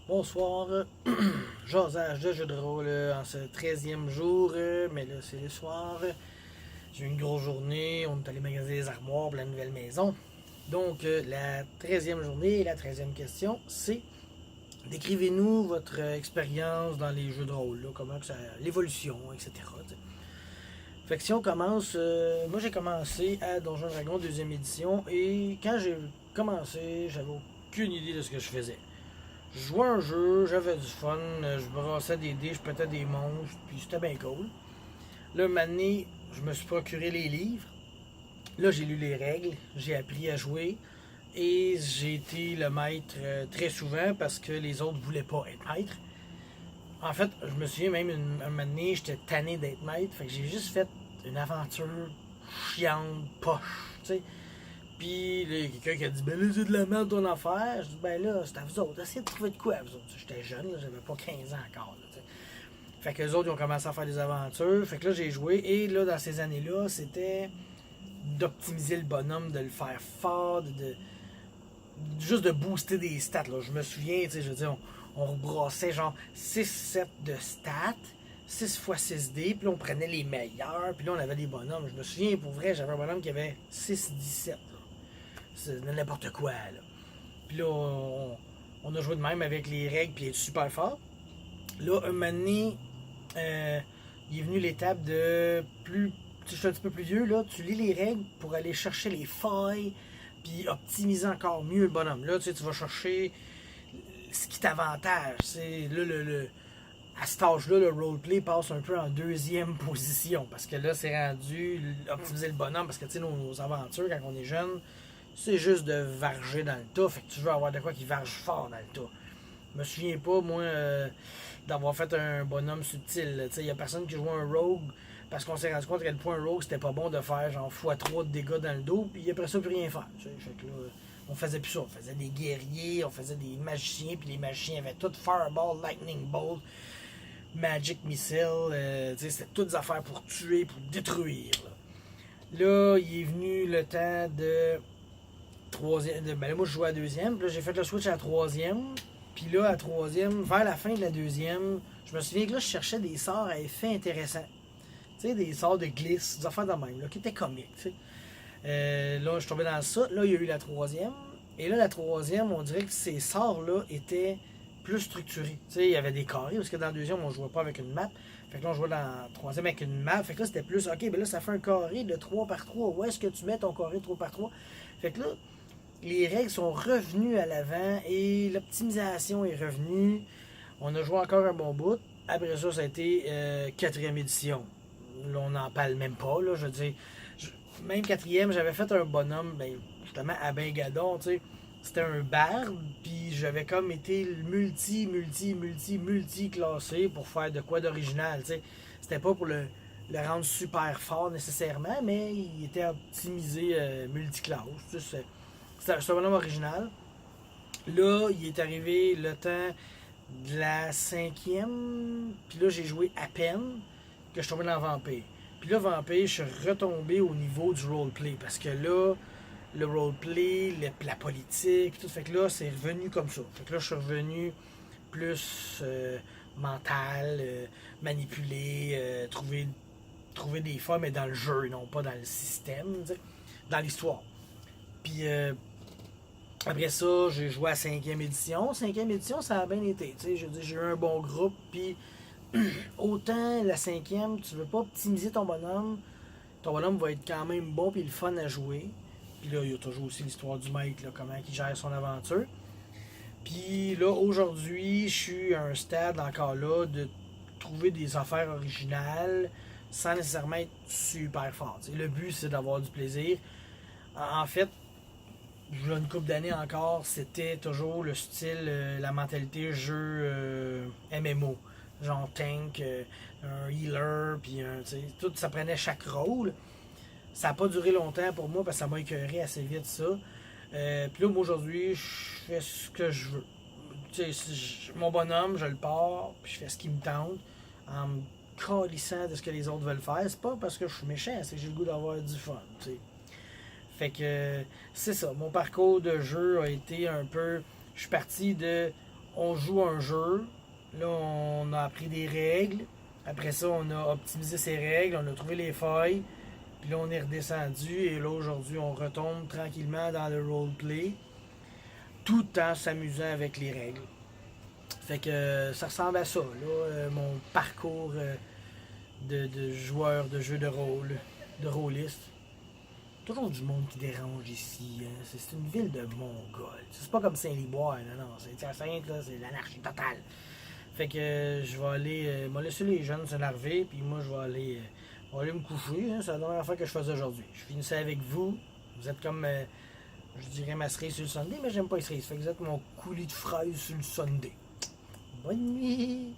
Bonsoir, jasage de jeu de rôle en ce 13e jour, mais là c'est le soir. J'ai eu une grosse journée, on est allé magasiner les armoires pour la nouvelle maison. Donc la 13e journée et la 13e question, c'est décrivez-nous votre expérience dans les jeux de rôle, là, comment que ça, l'évolution, etc. T'sais. Fait que si on commence, moi j'ai commencé à Donjon Dragon 2e édition et quand j'ai commencé, j'avais aucune idée de ce que je faisais. Je jouais un jeu, j'avais du fun, je brassais des dés, je pétais des monstres, puis c'était bien cool. Là, un je me suis procuré les livres. Là, j'ai lu les règles, j'ai appris à jouer. Et j'ai été le maître très souvent parce que les autres voulaient pas être maître. En fait, je me souviens même un moment donné, j'étais tanné d'être maître. Fait que j'ai juste fait une aventure chiante, poche, tu sais. Puis là, il y a quelqu'un qui a dit ben là, c'est de la merde ton affaire. Je dis ben là, c'est à vous autres. Essayez de trouver de quoi à vous autres. J'étais jeune, là, j'avais pas 15 ans encore. Là, fait que les autres, ils ont commencé à faire des aventures. Fait que là, j'ai joué. Et là, dans ces années-là, c'était d'optimiser le bonhomme, de le faire fort, juste de booster des stats. Là. Je me souviens, tu sais, je veux dire, on rebrassait genre 6 sets de stats. 6 x 6 dés, puis là on prenait les meilleurs, puis là on avait des bonhommes. Je me souviens, pour vrai, j'avais un bonhomme qui avait 6-17. C'est n'importe quoi, là. Puis là, on a joué de même avec les règles, puis il est super fort. Là, un moment donné, il est venu l'étape de plus. Tu es un petit peu plus vieux, là, tu lis les règles pour aller chercher les failles, puis optimiser encore mieux le bonhomme. Là, tu sais, tu vas chercher ce qui t'avantage. C'est là, à cet âge-là, le roleplay passe un peu en deuxième position. Parce que là, c'est rendu optimiser le bonhomme. Parce que, tu sais, nos aventures, quand on est jeune, c'est juste de varger dans le tas. Fait que tu veux avoir de quoi qui varge fort dans le tas. Je me souviens pas, moi, d'avoir fait un bonhomme subtil. Il y a personne qui jouait un rogue parce qu'on s'est rendu compte à quel point un rogue c'était pas bon de faire genre x3 de dégâts dans le dos, puis après ça, plus rien faire. Fait que là, on faisait plus ça. On faisait des guerriers, on faisait des magiciens, puis les magiciens avaient tout Fireball, Lightning Bolt, Magic Missile. C'était toutes des affaires pour tuer, pour détruire. Là, il est venu le temps de troisième. Ben là, moi, je jouais à la deuxième. Puis là, j'ai fait le switch à la troisième. Puis là, à la troisième, vers la fin de la deuxième, je me souviens que là, je cherchais des sorts à effet intéressants. Tu sais, des sorts de glisse, des affaires de même, là, qui étaient comiques, tu sais. Là, je suis tombé dans ça. Là, il y a eu la troisième. Et là, la troisième, on dirait que ces sorts-là étaient plus structurés. Tu sais, il y avait des carrés, parce que dans la deuxième, on ne jouait pas avec une map. Fait que là, on jouait dans la troisième avec une map. Fait que là, c'était plus, ok, ben là, ça fait un carré de 3 par 3. Où est-ce que tu mets ton carré de 3 par 3? Fait que là, les règles sont revenues à l'avant et l'optimisation est revenue. On a joué encore un bon bout. Après ça, ça a été quatrième édition. Là, on n'en parle même pas. Là, je veux dire, même quatrième, j'avais fait un bonhomme, ben, justement, à Bengadon, tu sais. C'était un barde, puis j'avais comme été multi classé pour faire de quoi d'original, tu sais. C'était pas pour le rendre super fort nécessairement, mais il était optimisé multiclasse. Tu sais, c'est un bonhomme original. Là, il est arrivé le temps de la cinquième. Puis là, j'ai joué à peine que je suis tombé dans Vampire. Puis là, Vampire, je suis retombé au niveau du roleplay. Parce que là, le roleplay, la politique, tout. Fait que là, c'est revenu comme ça. Fait que là, je suis revenu plus mental, manipuler, trouver des fois, mais dans le jeu, non pas dans le système, dans l'histoire. Puis après ça, j'ai joué à 5e édition. 5e édition, ça a bien été. J'ai eu un bon groupe. Puis autant la cinquième, tu veux pas optimiser ton bonhomme. Ton bonhomme va être quand même bon puis le fun à jouer. Puis là, il y a toujours aussi l'histoire du maître, là, comment il gère son aventure. Puis là, aujourd'hui, je suis à un stade encore là de trouver des affaires originales sans nécessairement être super fort. T'sais, le but, c'est d'avoir du plaisir. En fait, une couple d'années encore, c'était toujours le style, la mentalité jeu MMO. Genre tank, un healer, puis tout ça prenait chaque rôle. Ça n'a pas duré longtemps pour moi parce que ça m'a écœuré assez vite ça. Puis là, moi aujourd'hui, je fais ce que je veux. Mon bonhomme, je le pars, puis je fais ce qui me tente en me calissant de ce que les autres veulent faire. C'est pas parce que je suis méchant, c'est que j'ai le goût d'avoir du fun. T'sais. Fait que c'est ça. Mon parcours de jeu a été un peu. Je suis parti de. on joue un jeu. Là, on a appris des règles. Après ça, on a optimisé ces règles, on a trouvé les failles. Puis là, on est redescendu. Et là, aujourd'hui, on retombe tranquillement dans le roleplay. Tout en s'amusant avec les règles. Fait que ça ressemble à ça, là, mon parcours de joueur de jeux de rôle, de rôliste. Toujours du monde qui dérange ici. Hein. C'est une ville de Mongols. C'est pas comme Saint-Liboire, non, non. C'est à Sainte, là, c'est l'anarchie totale. Fait que je vais aller. M'a laissé les jeunes se larver, puis moi je vais aller me coucher. Hein. C'est la dernière fois que je faisais aujourd'hui. Je finissais avec vous. Vous êtes comme. Je dirais ma cerise sur le Sunday, mais j'aime pas les cerises. Fait que vous êtes mon coulis de fraises sur le Sunday. Bonne nuit!